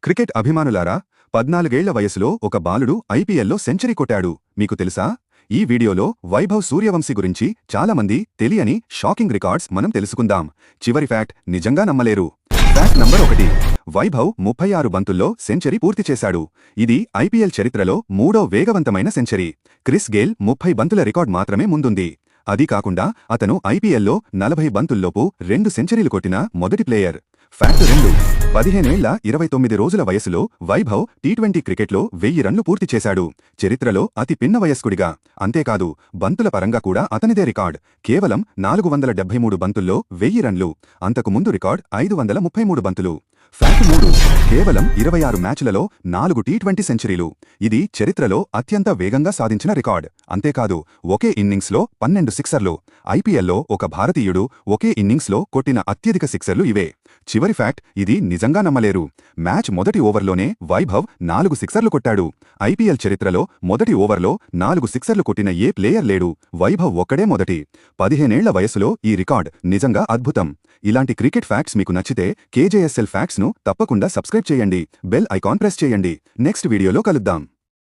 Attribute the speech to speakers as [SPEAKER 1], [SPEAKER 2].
[SPEAKER 1] Cricket అభిమానులారా 14 ఏళ్ల వయసులో ఒక బాలుడు ఐపీఎల్లో సెంచరీ కొట్టాడు. మీకు తెలుసా? ఈ వీడియోలో వైభవ్ సూర్యవంశీ గురించి చాలామంది తెలియని షాకింగ్ రికార్డ్స్ మనం తెలుసుకుందాం. చివరి ఫ్యాక్ట్ నిజంగా నమ్మలేరు. Fact number 1. వైభవ్ 36 బంతుల్లో సెంచరీ పూర్తి చేశాడు. ఇది ఐపీఎల్ చరిత్రలో మూడో వేగవంతమైన సెంచరీ. క్రిస్ గేల్ 30 బంతుల రికార్డ్ మాత్రమే ముందుంది. అది కాకుండా అతను ఐపీఎల్లో 40 బంతుల్లోపు 2 సెంచరీలు కొట్టిన మొదటి ప్లేయర్. ఫ్యాక్ట్ 2. 15 ఏళ్ల 29 రోజుల వయసులో వైభవ్ టీ20 క్రికెట్లో 1000 రన్లు పూర్తి చేశాడు. చరిత్రలో అతి పిన్న వయస్కుడిగా. అంతేకాదు బంతుల పరంగా కూడా అతనిదే రికార్డ్. కేవలం 473 బంతుల్లో 1000 రన్లు. అంతకుముందు రికార్డ్ 533 బంతులు. ఫ్యాక్ట్ 3. కేవలం 26 మ్యాచ్లలో 4 టీ20 సెంచరీలు. ఇది చరిత్రలో అత్యంత వేగంగా సాధించిన రికార్డ్. అంతేకాదు ఒకే ఇన్నింగ్స్లో 12 సిక్సర్లు. ఐపీఎల్లో ఒక భారతీయుడు ఒకే ఇన్నింగ్స్లో కొట్టిన అత్యధిక సిక్సర్లు ఇవే. చివరి ఫ్యాక్ట్ ఇది నిజంగా నమ్మలేరు. మ్యాచ్ మొదటి ఓవర్లోనే వైభవ్ 4 సిక్సర్లు కొట్టాడు. ఐపీఎల్ చరిత్రలో మొదటి ఓవర్లో 4 సిక్సర్లు కొట్టిన ఏ ప్లేయర్ లేడు. వైభవ్ ఒక్కడే మొదటి. 15 ఏళ్ల వయసులో ఈ రికార్డ్ నిజంగా అద్భుతం. ఇలాంటి క్రికెట్ ఫ్యాక్ట్స్ మీకు నచ్చితే కేజేఎస్ఎల్ ఫ్యాక్ట్స్ను తప్పకుండా సబ్స్క్రైబ్ చేయండి. బెల్ ఐకాన్ ప్రెస్ చేయండి. నెక్స్ట్ వీడియోలో కలుద్దాం.